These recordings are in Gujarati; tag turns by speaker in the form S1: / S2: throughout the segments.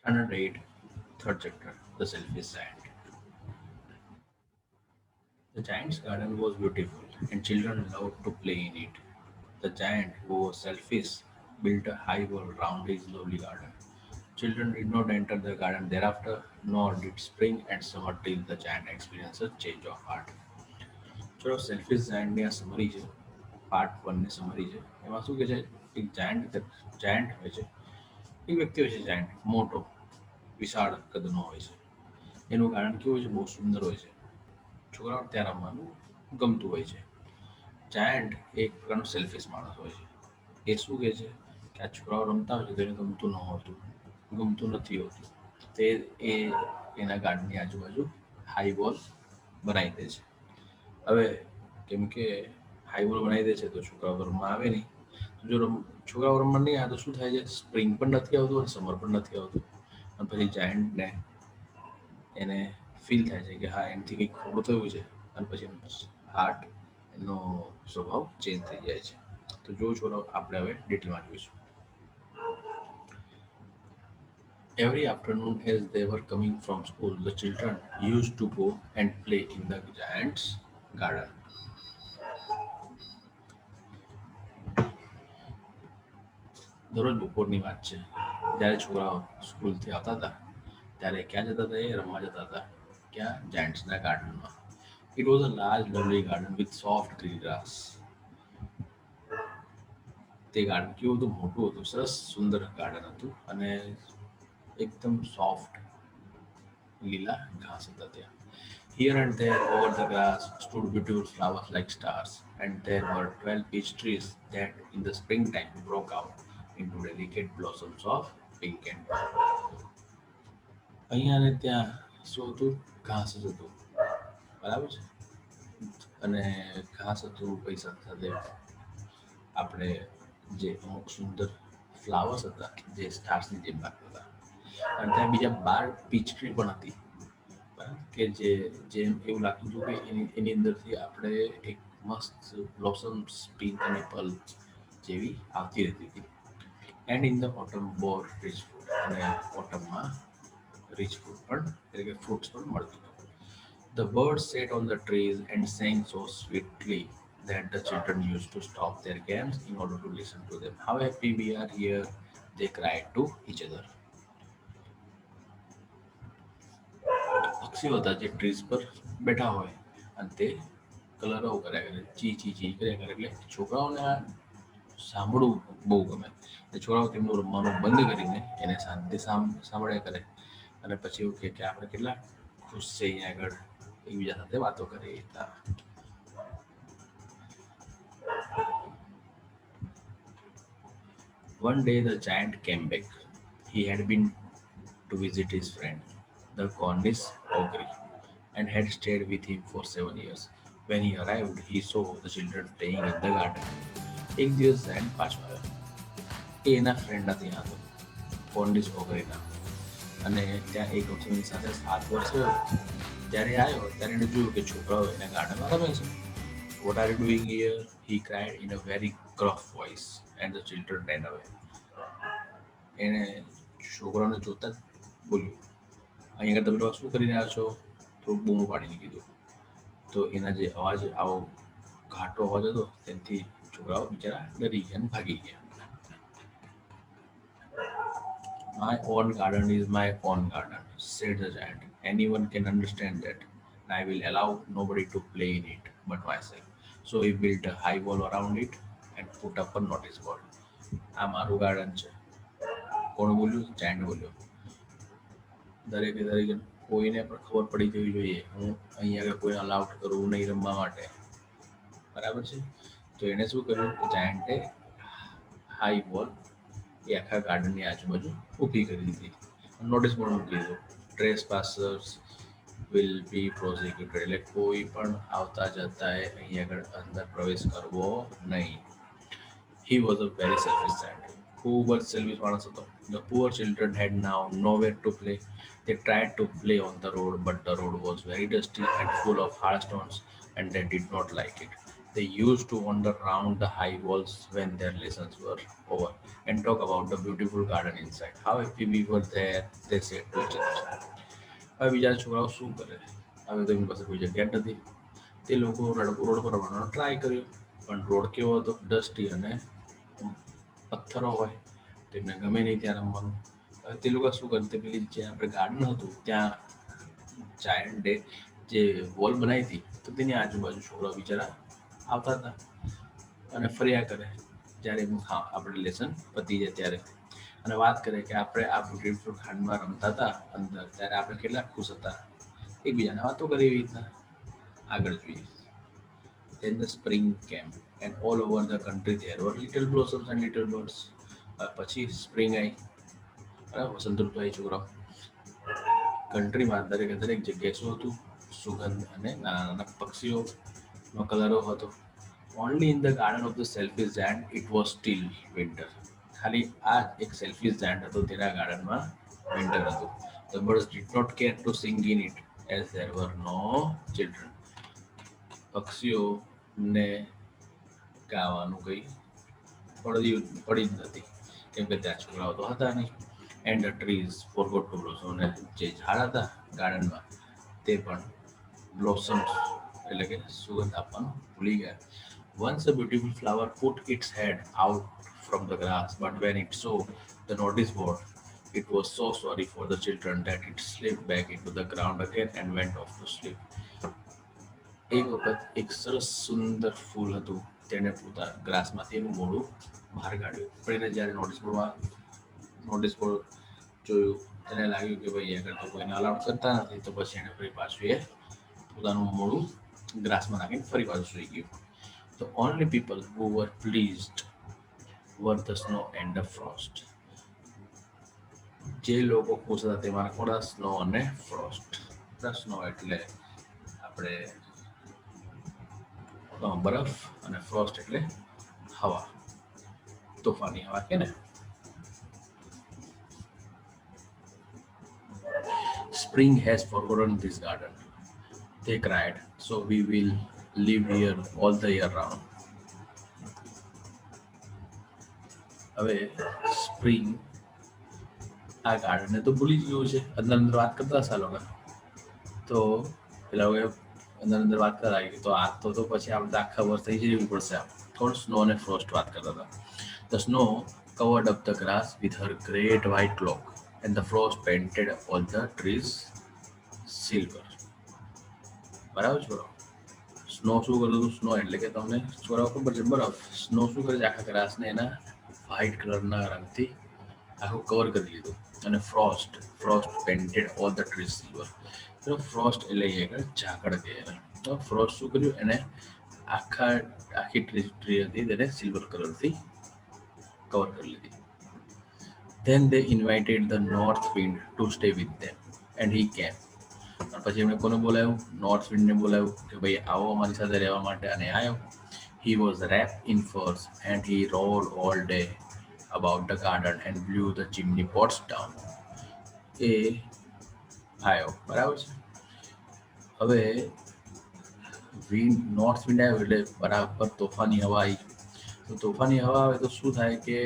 S1: Standard 8, third chapter, The Selfish Giant. The giant's garden was beautiful, and children loved to play in it. The giant, who was selfish, built a high wall round his lovely garden. Children did not enter the garden thereafter, nor did spring and summer till the giant experienced a change of heart. ચલો સેલ્ફિશ જાયન્ટની આ સમરી છે પાર્ટ વનની સમરી છે એમાં શું કહે છે એક જાયન્ટ હોય છે એક વ્યક્તિ હોય છે જાયન્ટ મોટો વિશાળ કદનો હોય છે એનું કારણ કેવું હોય છે બહુ સુંદર હોય છે છોકરાઓ ત્યાં રમવાનું ગમતું હોય છે જાયન્ટ એક પ્રકારનો સેલ્ફિશ માણસ હોય છે એ શું કહે છે કે આ છોકરાઓ રમતા હોય છે તો એને ગમતું ન હોતું ગમતું નથી હોતું તે એ એના ગાર્ડનની આજુબાજુ હાઈ વોલ બનાવી દે છે હવે કેમ કે હાઈ વોલ બનાવી દે છે તો છોકરાઓ તો રમવા આવે નહીં તો જો છોકરાઓ રમવા નહીં આવે તો શું થાય છે સ્પ્રિંગ પણ નથી આવતું અને સમર પણ નથી આવતું અને પછી જાયન્ટને એને ફીલ થાય છે કે હા એનાથી કંઈક ખોટું થયું છે અને પછી એનો હાર્ટ એનો સ્વભાવ ચેન્જ થઈ જાય છે તો જો છોકરાઓ આપણે હવે ડિટેલમાં જોઈશું Every afternoon, as they were coming from school, the children used to go and play in the giant's garden. દરરોજ બપોરની વાત છે જ્યારે છોકરાઓ સ્કૂલથી આવતા હતા ત્યારે ક્યાં જતા હતા એ રમવા જતા હતા ક્યાં જાયન્ટ્સના ગાર્ડનમાં it was a large lovely garden with soft green grass તે ગાર્ડન કેવું હતું મોટું હતું સરસ સુંદર ગાર્ડન હતું અને એકદમ સોફ્ટ લીલા ઘાસ હતા ત્યાં Here and there over the grass stood beautiful flowers like stars, and there were 12 peach trees that in the springtime broke out into delicate blossoms of pink and purple. અહીંયા ને ત્યાં શું હતું ઘાસ જ હતું બરાબર છે અને ઘાસ હતું પૈસા સાથે આપણે જે અમુક સુંદર ફ્લાવર્સ હતા જે સ્ટાર્સની જેમ લાગતા હતા અને ત્યાં બીજા 12 પીચ ટ્રી પણ હતી કે જે જેમ એવું લાગતું હતું કે એની અંદરથી આપણે એક મસ્ત બ્લોસમ્સ પિંક અને પર્લ જેવી આવતી રહેતી હતી and in the autumn bore rich food અને ઓટમમાં રીચ ફૂડ પણ એટલે કે ફ્રૂટ્સ પણ મળતું હતું The birds sat on the trees and sang so sweetly that the children used to stop their games in order to listen to them. How happy we are here, they cried to each other. પક્ષીઓ હતા જે ટ્રીઝ પર બેઠા હોય અને તે કલરવ કર્યા કરે ચી ચી ચી કર્યા કરે એટલે છોકરાઓને આ સાંભળવું બહુ ગમે એટલે છોકરાઓ તેમનું રમવાનું બંધ કરીને એને શાંતિ સાંભળ્યા કરે અને પછી એવું કહે કે આપણે કેટલા ખુશ છે અહીંયા આગળ એકબીજા સાથે વાતો કરીએ હતા One day the giant came back. He had been to visit his friend, the Cornish ogre, and had stayed with him for 7 years. When he arrived, he saw the children playing in the garden. એક દિવસ જાયન્ટ પાછો આવ્યો એ એના ફ્રેન્ડના ત્યાં હતો કોન્ડિસ ઓગરીના અને ત્યાં એક વખતની સાથે 7 વર્ષ રહ્યો જ્યારે આવ્યો ત્યારે એને જોયું કે છોકરાઓ એના ગાર્ડનમાં રમે છે What are you doing here? He cried in a very gruff voice, and the children ran away. એણે છોકરાઓને જોતા જ બોલ્યું અહીંયા આગળ તમે લોકો શું કરી રહ્યા છો થોડું બૂમો પાડીને કીધું તો એના જે અવાજ આવો ઘાટો અવાજ હતો તેનાથી છોકરાઓ બિચારા ડરી ગયા અને ભાગી ગયા My own garden is my own garden, said the giant. Anyone can understand that. And I will allow nobody to play in it but myself. So he built a high wall around it and put up a notice board. આ મારું ગાર્ડન છે કોણ બોલ્યું જાયન્ટ બોલ્યો દરેકે દરેક કોઈને પણ ખબર પડી જવી જોઈએ હું અહીંયા આગળ કોઈને અલાઉડ કરું નહીં રમવા માટે બરાબર છે તો એણે શું કર્યું જાયન્ટે હાઈ વોલ એ આખા ગાર્ડનની આજુબાજુ ઊભી કરી દીધી નોટિસ બોર્ડ મૂકી દીધું ટ્રેસ પાસર્સ વિલ બી પ્રોસિક્યુટેડ એટલે કોઈ પણ આવતા જતાએ અહીં આગળ અંદર પ્રવેશ કરવો નહીં He was a very selfish child. ખૂબ જ selfish માણસ હતો The poor children had now nowhere to play. They tried to play on the road, but the road was very dusty and full of hard stones, and they did not like it. They used to wander round the high walls when their lessons were over and talk about the beautiful garden inside. How happy we were there, they said to each other. હવે બીજા છોકરાઓ શું કરે? હવે તો એમની પાસે કોઈ જગ્યા જ નથી. તે લોકો રોડ પર રમવાનો ટ્રાય કર્યો, પણ રોડ કેવો હતો? ડસ્ટી અને પથ્થરો હોય, તેમને ગમે નહીં ત્યાં રમવાનું. હવે તે લોકો શું કરે? તે પેલી જે આપણે ગાર્ડન હતું ત્યાં જાયન્ટે જે વોલ બનાવી હતી, તો તેની આજુબાજુ છોકરાઓ બિચારા આવતા હતા અને ફર્યા કરે જ્યારે એમનું આપણે લેસન પતી જાય ત્યારે, અને વાત કરે કે આપણે આ બ્યુટીફુલ ખાંડમાં રમતા હતા અંદર, ત્યારે આપણે કેટલા ખુશ હતા, એકબીજાને વાતો કરી એવી રીતના. આગળ જોઈએ. Then the spring came and all over the country there were little blossoms and little birds. પછી સ્પ્રિંગ આવી, બરાબર, વસંત ઋતુ આવી. છોકરાઓ કન્ટ્રીમાં દરેક દરેક જગ્યાએ શું હતું? સુગંધ અને નાના નાના પક્ષીઓનો કલરો હતો. Only in the garden of the selfish giant it was steel winter. ખાલી આ એક સેલ્ફિશ જાયન્ટ હતો, તેના ગાર્ડનમાં વિન્ટર હતું. The birds did not care to sing in it as there were no children. પક્ષીઓને ગાવાનું કંઈ પડી જ નથી, કેમ કે ત્યાં છોકરાઓ તો હતા નહીં. And the trees forgot to blossom. અને જે ઝાડ હતા ગાર્ડનમાં તે પણ બ્લોસમ્સ એટલે કે સુગંધ આપવાનું ભૂલી ગયા. Once a beautiful flower put its head out from the grass, but when it saw the notice board, it was so sorry for the children that it slipped back into the ground again and went off to sleep. એક વખત એક સરસ સુંદર ફૂલ હતું, તેણે પોતાના ગ્રાસમાંથી એનું મોઢું બહાર કાઢ્યું, પણ એને જ્યારે નોટિસ બોર્ડ જોયું, તેને લાગ્યું કે ભાઈ આગળ તો કોઈને અલાઉડ કરતા નથી, તો પછી એને ફરી પાછું એ પોતાનું મોઢું ગ્રાસમાં નાખીને ફરી પાછું સૂઈ ગયું. The only people who were pleased were the snow and the frost. જે લોકો ખુશ હતા તેમાં કોણ? સ્નો અને ફ્રોસ્ટ. સ્નો એટલે આપણે બરફ, અને ફ્રોસ્ટ એટલે હવા, તોફાની હવા કે ને. Spring has forgotten this garden, they cried, so we will live here all the year round. હવે સ્પ્રિંગ આ ગાર્ડનને તો ભૂલી જ ગયું છે. અંદર અંદર વાત કરતા હશે લોકો, તો પેલા અંદર વાત કરતા કે તો આ તો પછી આપણે આખા વર્ષ થઈ જવું પડશે. કોણ? સ્નો અને ફ્રોસ્ટ વાત કરતા હતા. The snow covered up the grass with her great white cloak, and the frost painted all the trees silver. બરાબર છોકરાઓ? સ્નો શું કરતું હતું? સ્નો એટલે કે તમને છોકરાઓ ખબર છે બરફ. સ્નો શું કરે છે? આખા ગ્રાસને એના વ્હાઇટ કલરના રંગથી આખું કવર કરી લીધું. અને Frost painted all the trees silver. Frost એટલે આગળ ઝાકળ કહેવાય. તો ફ્રોસ્ટ શું કર્યું? એને આખી ટ્રી હતી તેને સિલ્વર કલરથી કવર કરી લીધી. Then they invited the north wind to stay with them, and he came. પછી એમણે કોને બોલાવ્યું? નોર્થ વિન્ડને બોલાવ્યું કે ભાઈ આવો અમારી સાથે રહેવા માટે, અને આવ્યો. He was wrapped in furs and he rolled all day about the garden and blew the chimney pots down. એ આવ્યો, બરાબર છે. હવે નોર્થ વિન્ડ આવ્યો એટલે બરાબર તોફાની હવા આવી. તો તોફાની હવા આવે તો શું થાય કે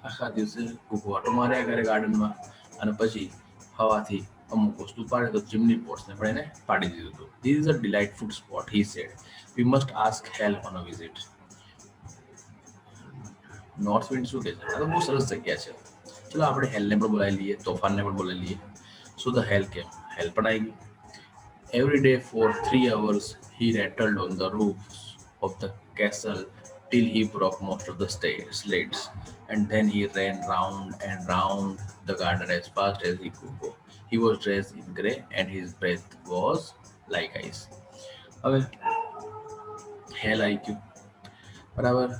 S1: આખા દિવસે ઘૂઘવાટો માર્યા કરે ગાર્ડનમાં, અને પછી હવાથી અમુક વસ્તુ પાડે તો ચીમની પોટ્સને પણ એને પાડી દીધું હતું. This is a delightful spot, he said. We must ask Hell on a visit. North wind શું કહે છે? આ તો બહુ સરસ જગ્યા છે, ચલો આપણે હેલને પણ બોલાવી લઈએ, તોફાનને પણ બોલાવી લઈએ. સો ધ હેલ કેમ? હેલ પણ આવી ગઈ. Every day for 3 hours he rattled on the roofs of the castle till he broke most of the slates, and then he ran round and round the garden as fast as he could go. He was dressed in grey and his breath was like ice. હવે હેલ આવી ગયું, બરાબર.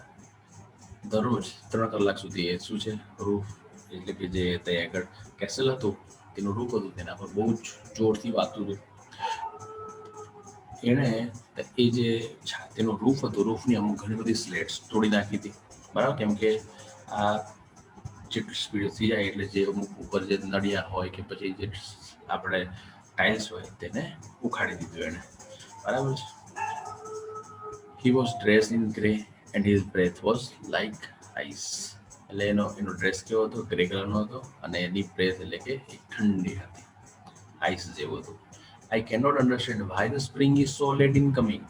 S1: દરરોજ 3 કલાક સુધી એ શું છે? રૂફ એટલે કે જે ત્યાં આગળ કેસલ હતું તેનું રૂફ હતું, તેના પર બહુ જ જોરથી વાગતું હતું. એણે એ જે તેનું રૂફ હતું, રૂફની અમુક ઘણી બધી સ્લેટ્સ તોડી નાખી હતી, બરાબર. કેમ કે આ જેટલી સ્પીડથી જાય એટલે જે અમુક ઉપર જે નળિયા હોય કે પછી જે આપણે ટાઇલ્સ હોય તેને ઉખાડી દીધું એણે, બરાબર છે. He was dressed in grey and his breath was like ice. એટલે એનો ડ્રેસ કેવો હતો? ગ્રે કલરનો હતો અને એની બ્રેથ એટલે કે એ ઠંડી હતી, આઈસ જેવું હતું. I cannot understand why the spring is so late in coming,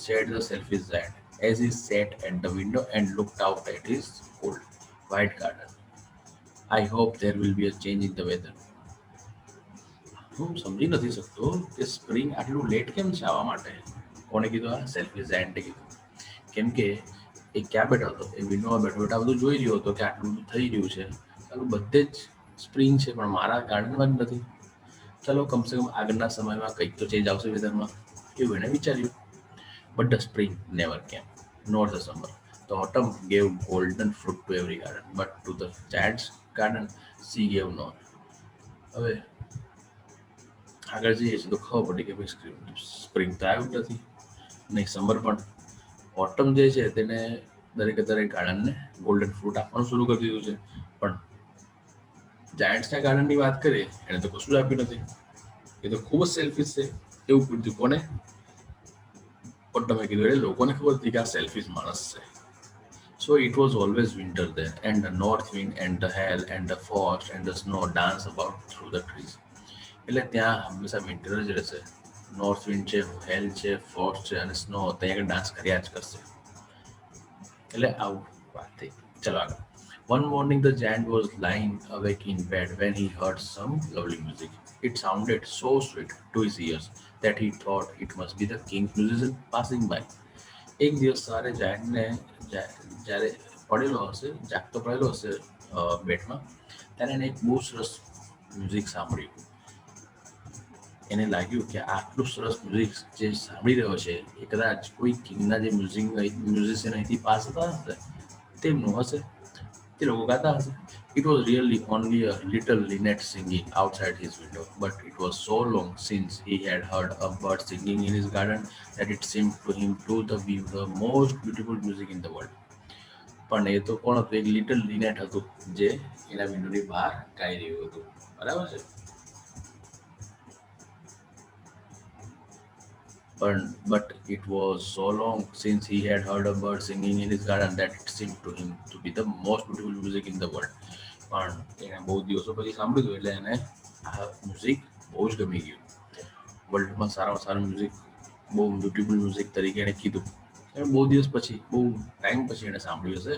S1: said the selfish giant as he sat at the window and looked out at his cold, white garden. I hope there will be a change in the weather. હું સમજી નથી શકતો કે સ્પ્રિંગ આટલું લેટ કેમ છે આવવા માટે. કોણે કીધું? આ સેલ્ફી જાયન્ટે કીધું. કેમ કે એ ક્યાં બેઠો હતો? એ વિન્ડોમાં બેઠો બેઠા બધું જોઈ રહ્યો હતો કે આટલું બધું થઈ રહ્યું છે, ચાલો બધે જ સ્પ્રિંગ છે પણ મારા ગાર્ડનમાં જ નથી. ચાલો કમસે કમ આગળના સમયમાં કંઈક તો ચેન્જ આવશે વેધરમાં, એવું એણે વિચાર્યું. But the spring never came, nor the summer. The autumn gave golden fruit to every garden, but to the giant's garden she gave none. હવે આગળ જઈએ છીએ તો ખબર પડી કે ભાઈ સ્પ્રિંગ તો આવ્યું જ નથી, નહીં સમર પણ. ઓટમ જે છે તેને દરેકે દરેક ગાર્ડનને ગોલ્ડન ફ્રૂટ આપવાનું શરૂ કરી દીધું છે, પણ જાયન્ટ્સના ગાર્ડનની વાત કરીએ એણે તો કશું જ આપ્યું નથી. એ તો ખૂબ જ સેલ્ફિશ છે એવું કીધું. કોને? ઓટમે કીધું. એટલે લોકોને ખબર હતી કે આ સેલ્ફિશ માણસ છે. So it was always winter there, and the north wind and the hail and the frost and the snow dance about through the trees. એટલે ત્યાં હંમેશા વિન્ટર જ રહેશે. નોર્થ વિન્ડ છે, હેલ છે, ફ્રોસ્ટ છે અને સ્નો ત્યાં આગળ ડાન્સ કર્યા જ કરશે. એટલે આવું વાત થઈ. ચલો આગળ. One morning the giant was lying awake in bed when he heard some lovely music. It sounded so sweet to his ears that he thought it must be the king's musician passing by. એક દિવસ સવારે જાયન્ટને જ્યારે પડેલો હશે, જાગતો પડેલો હશે બેડમાં, ત્યારે એને એક બહુ સરસ મ્યુઝિક સાંભળ્યું. એને લાગ્યું કે આટલું સરસ મ્યુઝિક જે સાંભળી રહ્યો છે એ કદાચ કોઈ કિંગના જે મ્યુઝિશિયન અહીંથી પાસ થતા હશે તેમનું હશે, તે લોકો ગાતા હશે. It was really only a little linnet singing outside his window, but it was so long since he had heard a bird singing in his garden that it seemed to him to be the most beautiful music in the world. પણ એ તો કોણ હતું? એક લિટલ લિનેટ હતું જે એના વિન્ડોની બહાર ગાઈ રહ્યું હતું. બરાબર છે. But it was so long since he had heard a bird singing in his garden that it seemed to him to be the most beautiful music in the world. પણ એને બહુ દિવસો પછી સાંભળ્યું એટલે એને આ મ્યુઝિક બહુ જ ગમી ગયું. વર્લ્ડમાં સારામાં સારું મ્યુઝિક, બહુ બ્યુટીફુલ મ્યુઝિક તરીકે એણે કીધું. બહુ દિવસ પછી, બહુ ટાઈમ પછી એણે સાંભળ્યું હશે.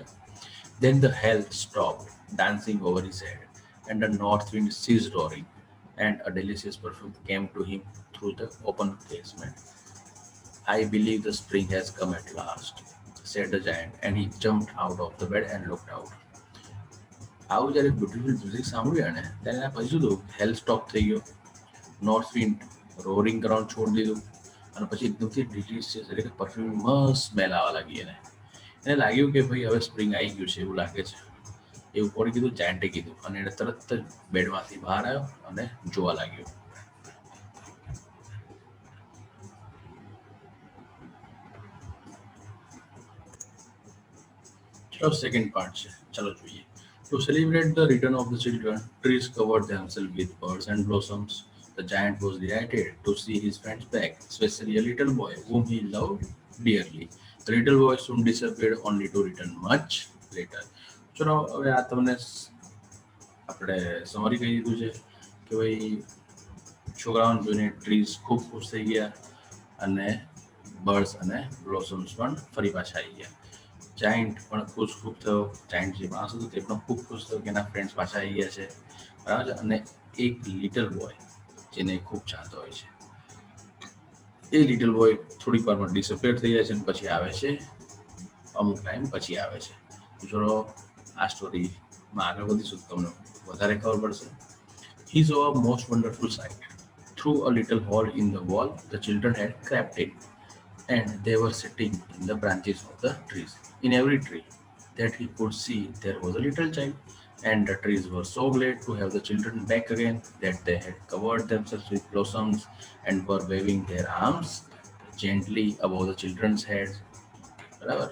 S1: Then the hell stopped dancing over his head, and the north wind ceased roaring, and a delicious perfume came to him through the open casement. I believe the spring has come at last, said the giant, and he jumped out of the bed and looked out. આવું જ્યારે બ્યુટીફુલ મ્યુઝિક સાંભળ્યું એને ત્યારે એના પછી શું થયું? હેલ સ્ટોપ થઈ ગયો, નોર્થ વિન્ડ રોરિંગ કરવાનું છોડી દીધું અને પછી એકદમથી ડિલિશિયસ એટલે કે પરફ્યુમ મસ્ત સ્મેલ આવવા લાગી એને લાગ્યું કે ભાઈ હવે સ્પ્રિંગ આવી ગયું છે એવું લાગે છે. એવું કોણે કીધું? જાયન્ટે કીધું. અને એને તરત જ બેડમાંથી બહાર આવ્યો અને જોવા લાગ્યો. ચલો સેકન્ડ પાર્ટ છે, ચલો જોઈએ. To celebrate the return of the children, trees covered themselves with birds and blossoms. The giant was delighted to see his friends back, especially a little boy whom he loved dearly. The little boy soon disappeared, only to return much later. ચલો હવે આ તમને આપણે સમરી કહી દીધું છે કે ભાઈ છોકરાઓને જોઈને ટ્રીઝ ખૂબ ખુશ થઈ ગયા અને બર્ડ્સ અને બ્લોસમ્સ પણ ફરી પાછા આવી ગયા. જાયન્ટ પણ ખૂબ થયો. જાયન્ટ જે માણસ હતો તે પણ ખૂબ ખુશ થયો કે એના ફ્રેન્ડ્સ પાછા આવી ગયા છે. બરાબર છે. અને એક લિટલ બોય જેને ખૂબ ચાહતો હોય છે, એ લિટલ બોય થોડીક વારમાં ડિસઅપિયર થઈ જાય છે અને પછી આવે છે, અમુક ટાઈમ પછી આવે છે. ચલો આ સ્ટોરીમાં આગળ વધીશું તો તમને વધારે ખબર પડશે. He saw a most wonderful sight. Through a little hole in the wall, the children had crept in, and they were sitting in the branches of the trees. In every tree that he could see, there was a little child, and the trees were so glad to have the children back again that they had covered themselves with blossoms and were waving their arms gently above the children's heads. બરાબર.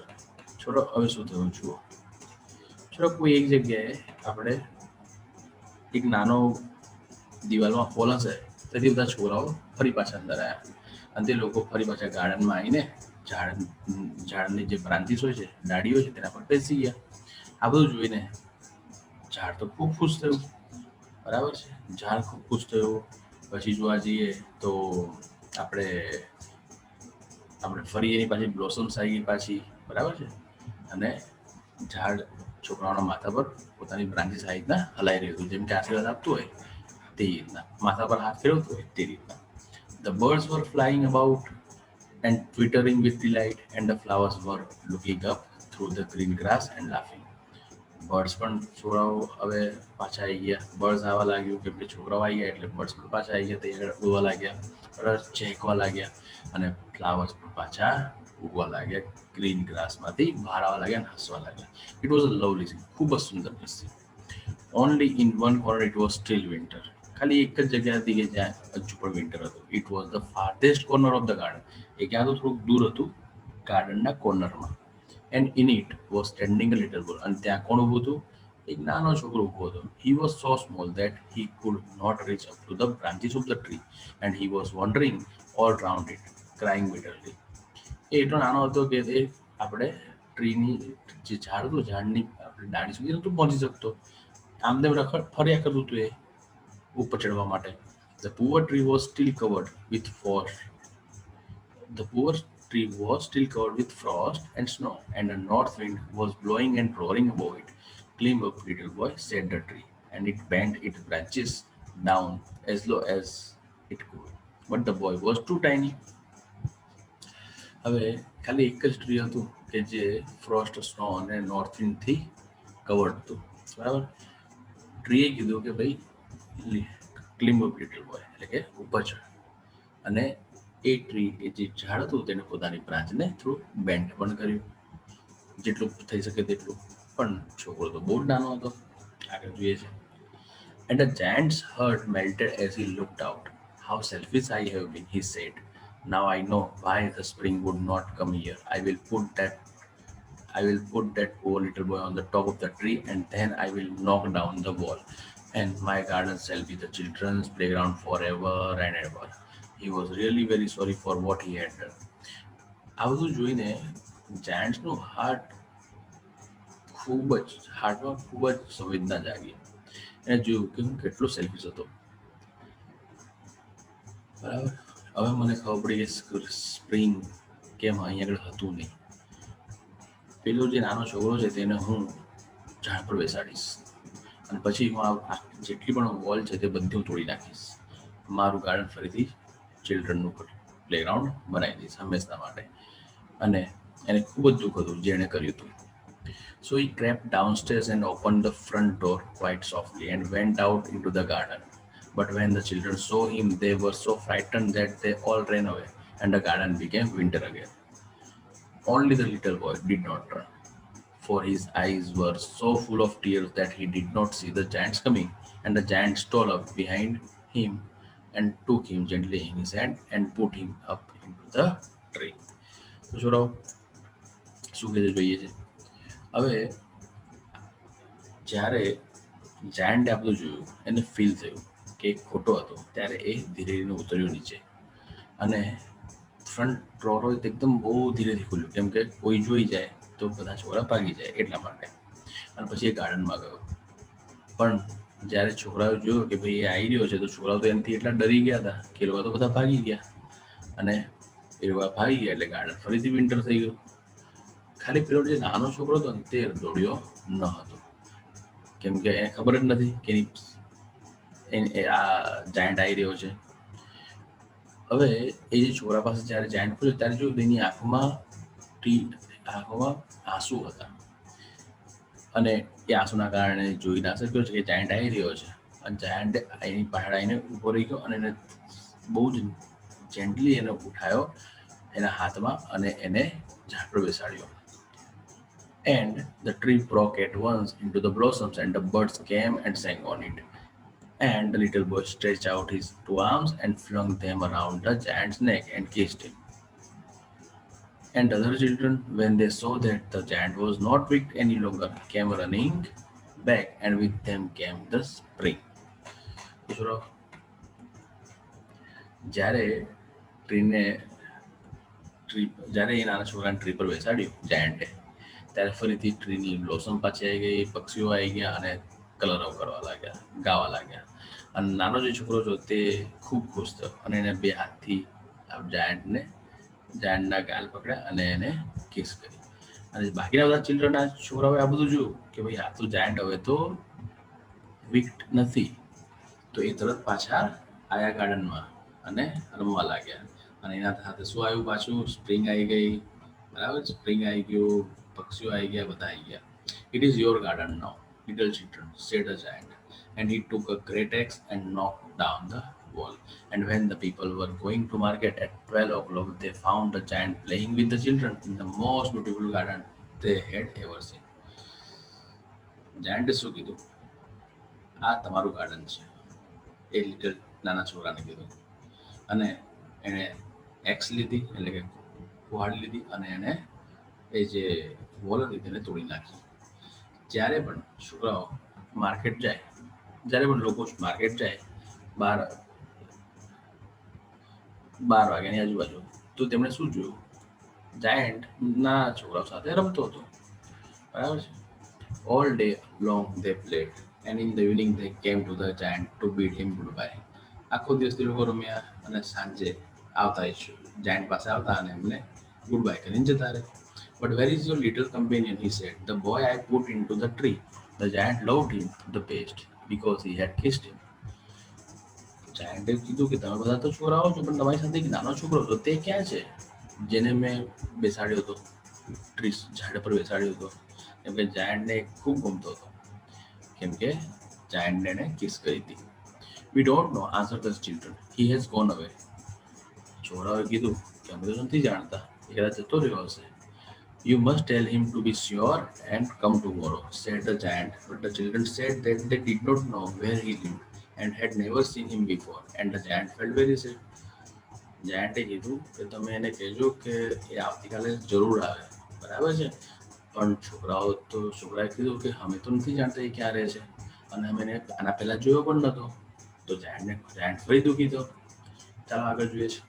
S1: છોડો હવે શું થયું જુઓ. છોડો કોઈ એક જગ્યાએ આપણે એક નાનો દિવાલમાં હોલ હશે, તેથી બધા છોકરાઓ ફરી પાછા અંદર આવ્યા અને તે લોકો ફરી પાછા ગાર્ડનમાં આવીને ઝાડ ઝાડની જે બ્રાન્ચીસ હોય છે, ડાળીઓ છે, તેના પર બેસી ગયા. આ બધું જોઈને ઝાડ તો ખૂબ ખુશ થયું. બરાબર છે, ઝાડ ખૂબ ખુશ થયું. પછી જોવા જઈએ તો આપણે આપણે ફરી એની પાછી બ્લોસમ્સ આવી ગઈ પાછી. બરાબર છે, અને ઝાડ છોકરાઓના માથા પર પોતાની બ્રાન્ચીસ આ રીતના હલાઈ રહ્યું હતું, જેમ કે આશીર્વાદ આપતું હોય તે રીતના, માથા પર હાથ ફેરવતું હોય તે રીતના. The birds were flying about and twittering with delight, and the flowers were looking up through the green grass and laughing. Birds પણ છોકરાઓ હવે પાછા આવી ગયા. બર્ડ્સ આવવા લાગ્યું કેમ કે છોકરાઓ આવી ગયા એટલે બર્ડ્સ પણ પાછા આવી ગયા, તે ઉડવા લાગ્યા, બરાબર, ચહેકવા લાગ્યા, અને ફ્લાવર્સ પણ પાછા ઉગવા લાગ્યા. ગ્રીન ગ્રાસમાંથી બહાર આવવા લાગ્યા અને હસવા લાગ્યા. It was a lovely scene, ખૂબ જ સુંદર દ્રશ્ય. Only in one corner it was steel winter. ખાલી એક જ જગ્યા હતી કે જ્યાં હજુ પણ વિન્ટર હતું. It was the farthest corner of the garden. એ ક્યાં તો થોડુંક દૂર હતું, ગાર્ડનના કોર્નરમાં. And in it was standing a little boy. અને ત્યાં કોણ ઊભું હતું? એક નાનો છોકરો ઊભો હતો. He was so small that he could not reach up to the branches of the tree, and he was wandering all round it, crying bitterly. એ એટલો નાનો હતો કે તે આપણે ટ્રીની જે ઝાડ હતું, ઝાડની આપણે ડાળી સુધી નહોતું પહોંચી શકતો. આમ તેમ ફર્યા કરતું હતું એ ઉપર ચડવા માટે. The poor tree was still covered with frost. The poor tree was still covered with frost and snow, and a north wind was blowing and roaring above it. Climb up, little boy, said the tree, and it bent its branches down as low as it could. But the boy was too tiny. હવે ખાલી એક જ ટ્રી હતું કે જે ફ્રોસ્ટ, સ્નો અને નોર્થ વિન્ડથી કવર્ડ હતું. બરાબર, ટ્રીએ કીધું કે ભાઈ ક્લિમ્બ અપ લિટલ બોય, એટલે કે ઉપર ચડ. અને એ ટ્રી, એ જે ઝાડ હતું, તેને પોતાની બ્રાન્ચને થોડું બેન્ડ પણ કર્યું, જેટલું થઈ શકે તેટલું. પણ છોકરો તો બહુ જ નાનો હતો. આગળ જોઈએ છે. And the giant's heart melted as he looked out. How selfish I have been, he said. Now I know why the spring would not come here. I will put that poor little boy on the top of the tree, and then I will knock down the wall, and my garden shall be the children's playground forever and ever. He was really very sorry for what he had done. આ બધું જોઈને જાયન્ટ્સનું હાર્ટમાં ખૂબ જ સંવેદના જાગી. એને જોયું કે હું કેટલો સેલ્ફિશ હતો. બરાબર, હવે મને ખબર પડી કે સ્પ્રિંગ કેમ અહીં આગળ હતું નહીં. પેલો જે નાનો છોકરો છે તેને હું ઝાડ પર બેસાડીશ, અને પછી હું આ જેટલી પણ વોલ છે તે બધી હું તોડી નાખીશ. મારું ગાર્ડન ફરીથી ચિલ્ડ્રનનું પ્લેગ્રાઉન્ડ બનાવી દઈશ હંમેશના માટે. અને એને ખૂબ જ દુઃખ હતું જે એણે કર્યું હતું. So he crept downstairs and opened the front door quite softly and went out into the garden. But when the children saw him, they were so frightened that they all ran away, and the garden became winter again. Only the little boy did not run, for his eyes were so full of tears that he did not see the giants coming. And the giant stole up behind him and took him gently in his hand and put him up into the tree. તો છોરાઓ શું કહેશે જોઈએ છે. હવે જ્યારે જાયન્ટે આ બધું જોયું, એને ફીલ થયું કે એક ખોટો હતો, ત્યારે એ ધીરે ધીરે ઉતર્યો નીચે. અને ફ્રન્ટ ડોર હોય તો એકદમ બહુ ધીરેથી ખુલ્યું, કેમ કે કોઈ જોઈ જાય તો બધા છોકરા ભાગી જાય એટલા માટે. અને પછી એ ગાર્ડનમાં ગયો. પણ જ્યારે છોકરાઓ જોયું કે ભાઈ એ આવી રહ્યો છે, તો છોકરાઓ તો એનાથી એટલા ડરી ગયા હતા કે એ લોકો તો બધા ભાગી ગયા. અને એ લોકો ભાગી ગયા એટલે ગાર્ડન ફરીથી વિન્ટર થઈ ગયું. ખાલી પેલો જે નાનો છોકરો હતો ને તે દોડ્યો ન હતો, કેમ કે એને ખબર જ નથી કે આ જાયન્ટ આવી રહ્યો છે. હવે એ જે છોકરા પાસે જ્યારે જાયન્ટ પૂછ્યો ત્યારે જોયું એની આંખમાં આંસુ હતા. અને એ આંસુના કારણે જોઈ ના શક્યો છે કે જાયન્ટ આવી રહ્યો છે. અને જાયન્ટે એની પાછળ આવીને ઊભો રહી ગયો અને એને બહુ જ જેન્ટલી એને ઉઠાયો એના હાથમાં અને એને ઝાડ પર બેસાડ્યો. And the tree broke at once into the blossoms, and the birds came and sang on it. And the little boy stretched out his two arms and flung them around the giant's neck and kissed him. And the other children, when they saw that the giant was not weak any longer, came running back, and with them came the spring. જ્યારે ટ્રીને ટ્રી જ્યારે એ નાના છોકરાને ટ્રી પર બેસાડ્યું જાયન્ટે, ત્યારે ફરીથી ટ્રીની બ્લોસમ પાછી આવી ગઈ, પક્ષીઓ આવી ગયા અને કલરવ કરવા લાગ્યા, ગાવા લાગ્યા. અને નાનો જે છોકરો હતો તે ખૂબ ખુશ થયો અને એને બે હાથથી જાયન્ટના ગાલ પકડ્યા અને એને કિસ કરી. અને બાકીના બધા ચિલ્ડ્રનના છોકરાઓએ આ બધું જોયું કે ભાઈ આ તો જાયન્ટ હવે તો વીક નથી. તો એ તરત પાછા આયા ગાર્ડનમાં અને રમવા લાગ્યા. અને એના સાથે શું આવ્યું પાછું? સ્પ્રિંગ આવી ગઈ, બરાબર? સ્પ્રિંગ આવી ગયું, પક્ષીઓ આવી ગયા, બધા આવી ગયા. It is your garden now, little children, said a giant. And he took a great axe and knocked down the wall. And when the people were going to market at 12 o'clock, they found the giant playing with the children in the most beautiful garden they had ever seen. જાયન્ટે શું કીધું? આ તમારું ગાર્ડન છે, એ લિટલ નાના છોકરાને કીધું. અને એણે એક્સ લીધી, એટલે કે કુહાડી લીધી, અને એને એ જે વોલ હતી તેને તોડી નાખી. જ્યારે પણ છોકરાઓ માર્કેટ જાય, જ્યારે પણ લોકો માર્કેટ જાય 12 વાગ્યાની આજુબાજુ, તો તેમણે શું જોયું? જાયન્ટ નાના છોકરાઓ સાથે રમતો હતો, બરાબર છે? All day long they played, and in the evening they came to the giant to bid him goodbye. આખો દિવસ તે લોકો રમ્યા અને સાંજે આવતા જાયન્ટ પાસે આવતા અને એમને ગુડ બાય કરીને જતા રહે. But where is your little companion? He said. The boy I put into the tree. The giant loved him the best because he had kissed him. જાયન્ટે કીધું કે તમે બધા તો છોકરાઓ છો, પણ તમારી સાથે એક નાનો છોકરો હતો, તે ક્યાં છે? જેને મેં બેસાડ્યો હતો, ટ્રી ઝાડ પર બેસાડ્યો હતો. કેમ કે જાયન્ટને ખૂબ ગમતો હતો, કેમ કે જાયન્ટને એને કિસ કરી હતી. We don't know, answered the children. He has gone away. છોકરાઓએ કીધું કે અમે તો નથી જાણતા, એ કદાચ જતો રહ્યો હશે. You must tell him to be sure and come tomorrow, said the giant. But the children said that they did not know where he lived and had never seen him before, and the giant felt very sad. જાયન્ટે કીધું કે તમે એને કહેજો કે એ આવતીકાલે જરૂર આવે, બરાબર છે? પણ છોકરાએ કીધું કે અમે તો નથી જાણતા એ ક્યાં રહે છે, અને અમે એને આના પહેલાં જોયો પણ નહોતો. તો જાયન્ટ ફરી દુઃખી થયો. ચાલો આગળ જોઈએ છે.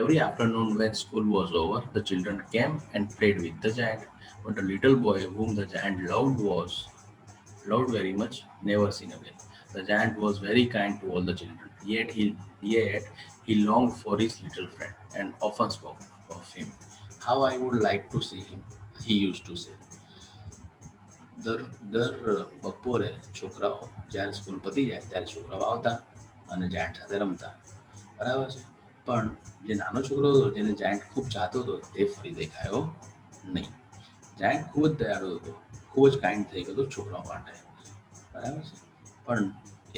S1: Every afternoon when school was over, the children came and played with the giant. But the little boy whom the giant loved very much, never seen again. The giant was very kind to all the children, yet he longed for his little friend and often spoke of him. How I would like to see him, he used to say. દર બપોરે છોકરાઓ જ્યારે સ્કૂલ પતી જાય ત્યારે છોકરાઓ આવતા અને જાયન્ટ સાથે રમતા, બરાબર છે? પણ જે નાનો છોકરો હતો જેને જાયન્ટ ખૂબ ચાહતો હતો તે ફરી દેખાયો નહીં. જાયન્ટ ખૂબ જ દયાળુ હતો, ખૂબ જ કાઇન્ડ થઈ ગયો હતો છોકરાઓ માટે, બરાબર છે? પણ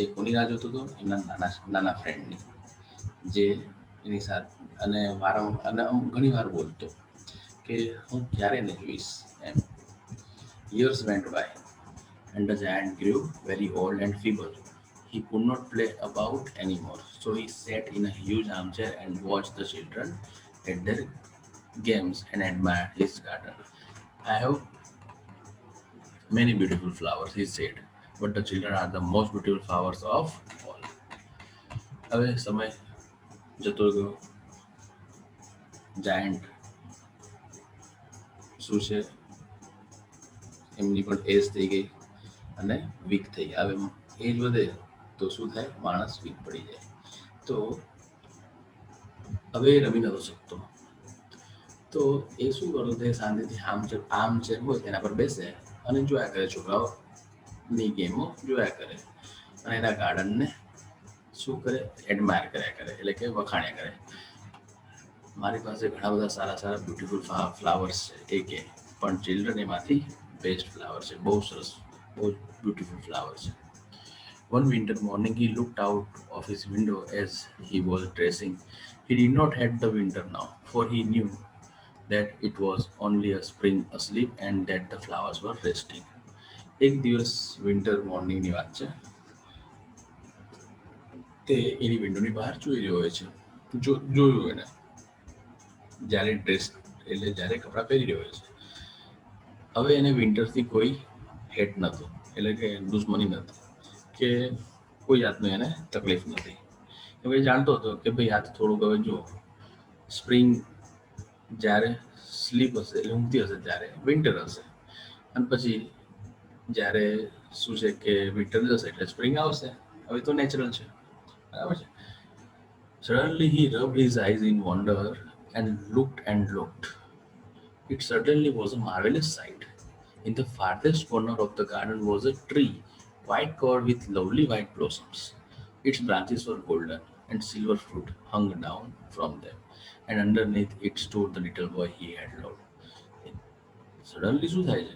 S1: એ કોની રાહ જોતો હતો? એમના નાના ફ્રેન્ડની, જે એની સાથે અને ઘણી વાર બોલતો કે હું ક્યારે એને જોઈશ એમ. Years went by, and the giant grew very old and feeble. He could not play about anymore, so he sat in a huge armchair and watched the children at their games and admired his garden. I have many beautiful flowers, he said, but the children are the most beautiful flowers of all. હવે સમય જતો ગયો. જાયન્ટ શું છે, એમની પણ એજ થઈ ગઈ અને વીક થઈ ગયા. હવે એજ વધે તો શું થાય? માણસ વીક પડી જાય. તો હવે એ રમી નતો શકતો. તો એ શું કરતો? તે શાંતિથી આર્મચેર હોય તેના પર બેસે અને જોયા કરે, છોકરાઓની ગેમો જોયા કરે અને એના ગાર્ડનને શું કરે? એડમાયર કર્યા કરે, એટલે કે વખાણ્યા કરે. મારી પાસે ઘણા બધા સારા બ્યુટીફુલ ફ્લાવર્સ છે એ કે, પણ ચિલ્ડ્રન એમાંથી બેસ્ટ ફ્લાવર છે, બહુ સરસ, બહુ બ્યુટીફુલ ફ્લાવર છે. One winter morning he looked out of his window as he was dressing. He did not hate the winter now, for he knew that it was only a spring asleep and that the flowers were resting. એક દિવસ વિન્ટર મોર્નિંગની વાત છે. તે એની વિન્ડોની બહાર જોઈ રહ્યો હોય છે. જોયું એને જ્યારે જ્યારે કપડાં પહેરી રહ્યો હોય છે. હવે એને વિન્ટરથી કોઈ હેટ નહોતું, એટલે કે દુશ્મની નથી, કે કોઈ જાતનું એને તકલીફ નથી. કે ભાઈ જાણતો હતો કે ભાઈ આ થોડુંક હવે જો સ્પ્રિંગ જ્યારે સ્લીપ હશે એટલે ઊંઘતી હશે ત્યારે વિન્ટર હશે, અને પછી જ્યારે શું છે કે વિન્ટર જશે એટલે સ્પ્રિંગ આવશે. હવે તો નેચરલ છે, બરાબર છે. Suddenly he rubbed his eyes in wonder and looked and looked. It certainly was a marvelous sight. In the farthest corner of the garden was a tree, quite covered with lovely white blossoms. Its branches were golden, and silver fruit hung down from them, and underneath it stood the little boy he had loved. Suddenly શું થાય છે,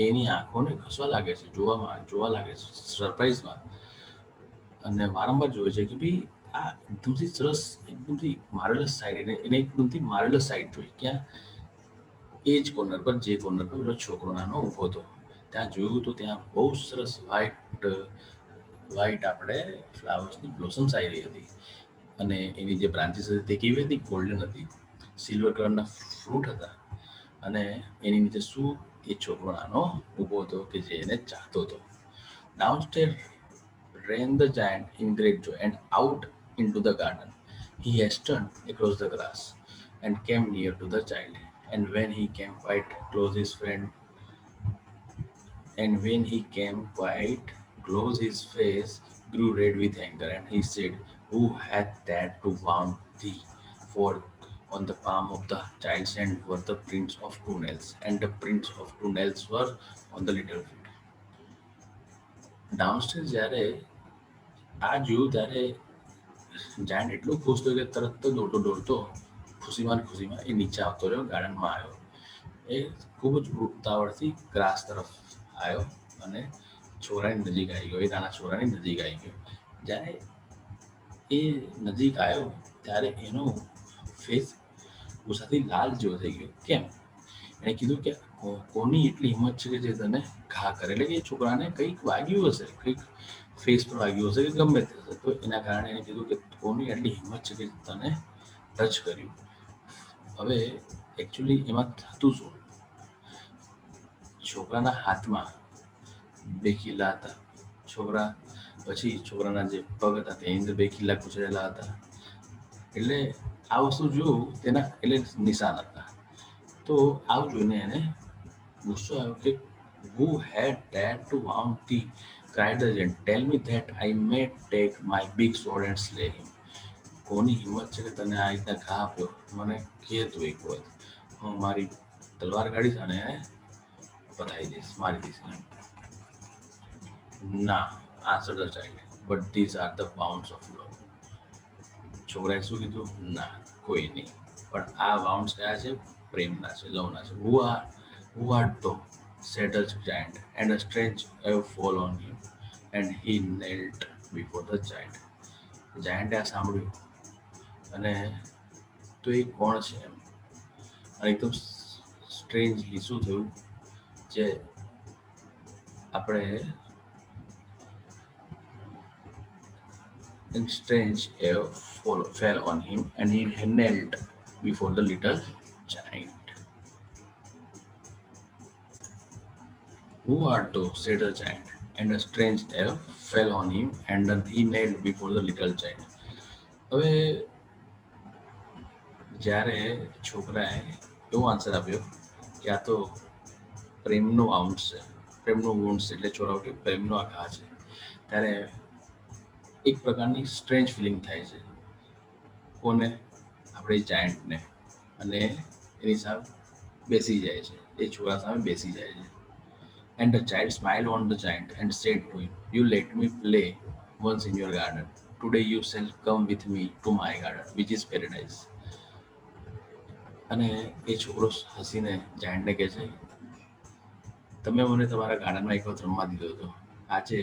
S1: એની આંખોને ખસવા લાગે છે, જોવા લાગે છે સરપ્રાઈઝમાં, અને વારંવાર જોવે છે કે ભાઈ આ એકદમથી સરસ, એકદમથી મારેલસ સાઈડ, એને એકદમથી મારેલસ સાઈડ જોઈ. ક્યાં? એ જ કોર્નર પર, જે કોર્નર પર પેલો છોકરો નાનો ઊભો હતો ત્યાં જોયું તો ત્યાં બહુ સરસ વ્હાઈટ વ્હાઈટ આપણે ફ્લાવર્સની બ્લોસમ્સ આવી રહી હતી, અને એની જે બ્રાન્ચીસ હતી તે કેવી હતી? ગોલ્ડન હતી, સિલ્વર કલરના ફ્રૂટ હતા, અને એની નીચે શું? એ છોકરો નાનો ઊભો હતો કે જે એને ચાહતો હતો. Downstairs ran the giant in great joy, and out into the garden. He hastened across the grass and came near to the child. And when he came quite close, his face grew red with anger, and he said, "Who hath dared to wound thee?" For on the palm of the child's hand were the prints of two nails, and the prints of two nails were on the little feet. ડાઉનસ્ટેર જ્યારે આ જોયું ત્યારે જાયન્ટ એટલો ખુશ થયો કે તરત જ દોડતો દોડતો ખુશીમાં એ નીચે આવતો રહ્યો, ગાર્ડનમાં આવ્યો. એ ખૂબ જ ઉતાવળથી ગ્રાસ તરફ આવ્યો અને છોકરાની નજીક આવી ગયો, એ નાના છોકરાની નજીક આવી ગયો. જ્યારે એ નજીક આવ્યો ત્યારે એનો ફેસ ગુસ્સાથી લાલ જેવો થઈ ગયો. કેમ? એણે કીધું કે કોની એટલી હિંમત છે કે જે તને ઘા કરે, એટલે કે એ છોકરાને કંઈક વાગ્યું હશે, કંઈક ફેસ પર વાગ્યું હશે કે ગમે તે હશે, તો એના કારણે એને કીધું કે કોની એટલી હિંમત છે કે તને ટચ કર્યું. હવે એકચ્યુઅલી એમાં થતું શું? છોકરાના હાથમાં બે ખીલા હતા. છોકરાના જે પગ હતા તેની અંદર બે ખીલા કૂચડેલા હતા. એટલે આ વસ્તુ જોયું તેના એટલે નિશાન હતા. તો આવું જોઈને એને ગુસ્સો આવ્યો કે who had dared to wound thee? Cried the giant. Tell me that I may take my big sword and slay him. કોની હિંમત છે કે તને આ રીતના ઘા આપ્યો? મને કહે તું એક વખત, હું મારી તલવાર કાઢીશ અને એને પતાવી દઈશ, મારી દઈશ. ના, answered the child, but these are the wounds of love. છોકરાએ શું કીધું? ના, કોઈ નહીં, પણ આ વાઉન્ડ્સ કયા છે? પ્રેમના છે, લવના છે. Who art thou? said the giant, and a strange awe fell on him, and he knelt before the giant. જાયન્ટે આ સાંભળ્યું અને તો એ કોણ છે એમ, અને એકદમ સ્ટ્રેન્જલી શું થયું, જે આપણે and strange awe fell on him, and he knelt before the little giant. Who art thou? said the giant, and a strange awe fell on him, and he knelt before the little giant. હવે જ્યારે છોકરાએ એવો આન્સર આપ્યો કે આ તો પ્રેમનો વાઉન્ડ છે, પ્રેમનો વુન્ડ છે, એટલે છોકરાઓ કે પ્રેમનો આ ઘા છે, ત્યારે એક પ્રકારની સ્ટ્રેન્જ ફિલિંગ થાય છે. કોને? આપણે જાયન્ટને. અને એની સામે બેસી જાય છે, એ છોકરા સામે બેસી જાય છે. And the child smiled on the giant and said to him, "You let me play once in your garden. Today you shall come with me to my garden, which is paradise." અને એ છોકરો હસીને જાયન્ટને કહે છે, તમે મને તમારા ગાર્ડનમાં એક વખત રમવા દીધો હતો, આજે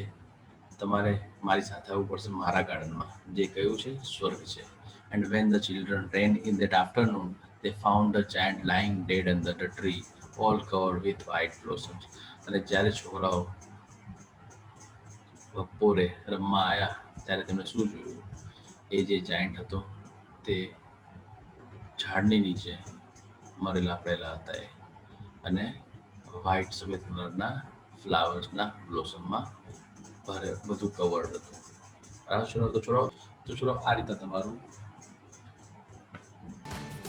S1: તમારે મારી સાથે આવવું પડશે મારા ગાર્ડનમાં, જે કયું છે? સ્વર્ગ છે. And when the children ran in that afternoon, they found the giant lying dead under the tree, all covered with white blossoms. અને જ્યારે છોકરાઓ બપોરે રમવા આવ્યા ત્યારે તેમણે શું જોયું? એ જે જાયન્ટ હતો તે ઝાડની નીચે મરેલા પડેલા હતા, અને વ્હાઈટ સફેદ કલરના ફ્લાવર્સના બ્લોસમમાં બધું કવર્ડ હતું. બરાબર છોકરાઓ? તો છોકરાઓ આ રીતે તમારું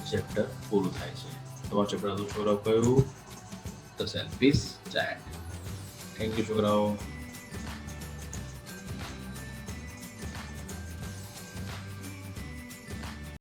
S1: ચેપ્ટર પૂરું થાય છે. તમારા ચેપ્ટર છોકરાઓ કયું the selfish child. Thank you છોકરાઓ.